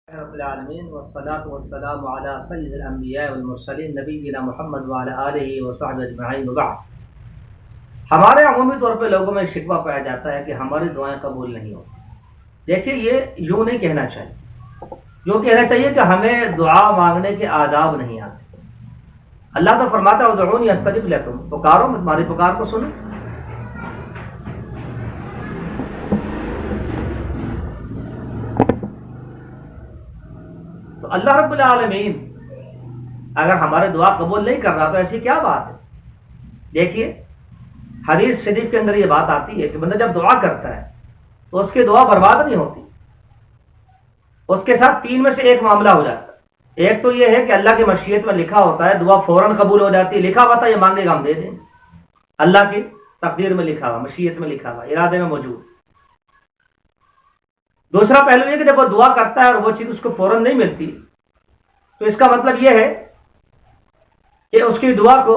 رب العالمین والصلاة والسلام علی سید الانبیاء والمرسلین نبینا محمد وعلی آلہ وصحبہ اجمعین وبعد۔ ہمارے عمومی طور پہ لوگوں میں شکوہ پایا جاتا ہے کہ ہماری دعائیں قبول نہیں ہوتی۔ دیکھیے، یہ یوں نہیں کہنا چاہیے، یوں کہنا چاہیے کہ ہمیں دعا مانگنے کے آداب نہیں آتے۔ اللہ تو فرماتا ہے ادعونی استجب لکم، پکارو میں تمہاری پکار کو سنوں۔ تو اللہ رب العالمین اگر ہمارے دعا قبول نہیں کر رہا تو ایسی کیا بات ہے؟ دیکھیے، حدیث شریف کے اندر یہ بات آتی ہے کہ بندہ جب دعا کرتا ہے تو اس کی دعا برباد نہیں ہوتی، اس کے ساتھ تین میں سے ایک معاملہ ہو جاتا ہے۔ ایک تو یہ ہے کہ اللہ کی مشیت میں لکھا ہوتا ہے دعا فوراً قبول ہو جاتی ہے، لکھا ہوا تھا یہ مانگے گا ہم دے دیں گے، اللہ کی تقدیر میں لکھا ہوا، مشیت میں لکھا ہوا، ارادے میں موجود۔ دوسرا پہلو یہ کہ جب وہ دعا کرتا ہے اور وہ چیز اس کو فوراً نہیں ملتی تو اس کا مطلب یہ ہے کہ اس کی دعا کو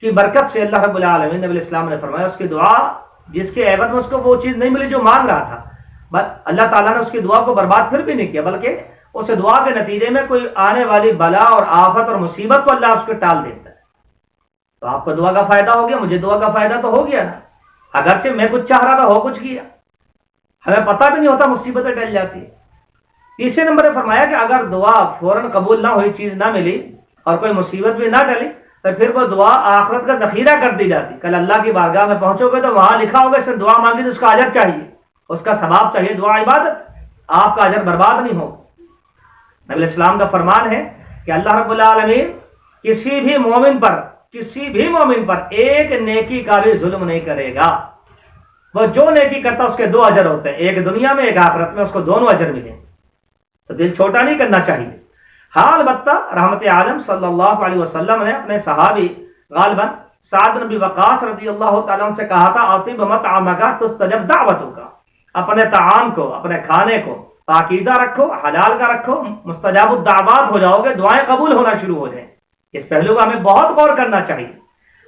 کی برکت سے اللہ رب العالمین نبی الاسلام نے فرمایا اس کی دعا جس کے عوض میں اس کو وہ چیز نہیں ملی جو مانگ رہا تھا، بس اللہ تعالیٰ نے اس کی دعا کو برباد پھر بھی نہیں کیا، بلکہ اس دعا کے نتیجے میں کوئی آنے والی بلا اور آفت اور مصیبت کو اللہ اس کو ٹال دیتا ہے۔ تو آپ کو دعا کا فائدہ ہو گیا، مجھے دعا کا فائدہ تو ہو گیا نا، اگرچہ میں کچھ چاہ رہا تھا ہو کچھ کیا، ہمیں پتہ بھی نہیں ہوتا مصیبتیں ٹل جاتی ہے۔ تیسرے نمبر پہ فرمایا کہ اگر دعا فوراً قبول نہ ہوئی، چیز نہ ملی اور کوئی مصیبت بھی نہ ٹلی تو پھر وہ دعا آخرت کا ذخیرہ کر دی جاتی۔ کل اللہ کی بارگاہ میں پہنچو گے تو وہاں لکھا ہوگا اس نے دعا مانگی تو اس کا اجر چاہیے، اس کا ثواب چاہیے، دعا عبادت، آپ کا اجر برباد نہیں ہو۔ نبی الاسلام کا فرمان ہے کہ اللہ رب العالمین کسی بھی مومن پر ایک نیکی کا بھی ظلم نہیں کرے گا۔ وہ جو نیکی کرتا اس کے دو اجر ہوتے ہیں، ایک دنیا میں ایک آخرت میں، اس کو دونوں اجر ملیں۔ تو دل چھوٹا نہیں کرنا چاہیے۔ ہاں البتہ رحمت عالم صلی اللہ علیہ وسلم نے اپنے صحابی غالباً سعد بن ابی وقاص رضی اللہ تعالیٰ عنہ سے کہا تھا اطب مطعمک تستجب دعوتک، اپنے طعام کو، اپنے کھانے کو پاکیزہ رکھو، حلال کا رکھو، مستجاب الدعوات ہو جاؤ گے، دعائیں قبول ہونا شروع ہو جائیں۔ اس پہلو کا ہمیں بہت غور کرنا چاہیے۔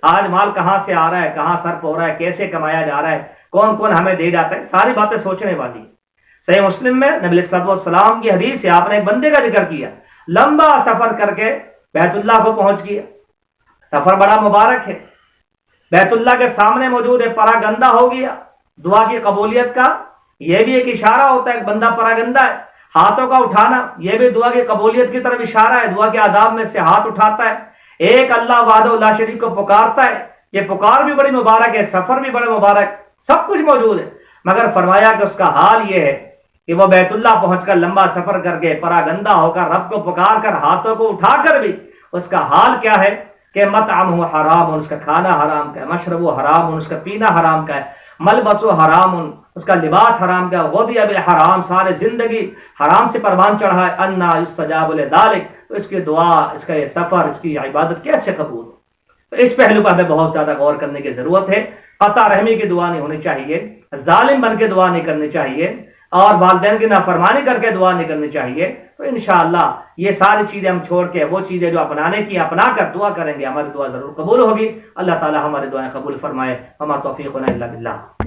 آج مال کہاں سے آ رہا ہے، کہاں صرف ہو رہا ہے، کیسے کمایا جا رہا ہے، کون کون ہمیں دے جاتا ہے، ساری باتیں سوچنے والی۔ صحیح مسلم میں نبی صلی اللہ علیہ وسلم کی حدیث سے آپ نے ایک بندے کا ذکر کیا، لمبا سفر کر کے بیت اللہ کو پہنچ گیا، سفر بڑا مبارک ہے، بیت اللہ کے سامنے موجود ہے، پراگندہ ہو گیا۔ دعا کی قبولیت کا یہ بھی ایک اشارہ ہوتا ہے، ایک بندہ پراگندہ ہے۔ ہاتھوں کا اٹھانا یہ بھی دعا کی قبولیت کی طرف اشارہ ہے، دعا کے آداب میں سے ہاتھ اٹھاتا ہے، ایک اللہ وحدہ لا شریک کو پکارتا ہے، یہ پکار بھی بڑی مبارک ہے، سفر بھی بڑا مبارک، سب کچھ موجود ہے۔ مگر فرمایا کہ اس کا حال یہ ہے کہ وہ بیت اللہ پہنچ کر لمبا سفر کر کے پراگندہ ہو کر رب کو پکار کر ہاتھوں کو اٹھا کر بھی اس کا حال کیا ہے کہ مطعمہ حرام، اس کا کھانا حرام کا ہے، مشرب حرام، اس کا پینا حرام کا ہے، ملبس حرام، اس کا لباس حرام کا ہے، غذی بالحرام، سارے زندگی حرام سے پروان چڑھا ہے، انا یستجاب لذلک، تو اس کی دعا، اس کا یہ سفر، اس کی عبادت کیسے قبول ہو؟ تو اس پہلو پر ہمیں بہت زیادہ غور کرنے کی ضرورت ہے۔ قطع رحمی کی دعا نہیں ہونی چاہیے، ظالم بن کے دعا نہیں کرنی چاہیے، اور والدین کی نافرمانی کر کے دعا نہیں کرنی چاہیے۔ تو انشاءاللہ یہ ساری چیزیں ہم چھوڑ کے وہ چیزیں جو اپنانے کی اپنا کر دعا کریں گے، ہماری دعا ضرور قبول ہوگی۔ اللہ تعالی ہماری دعائیں قبول فرمائے۔ وما توفیقنا الا باللہ۔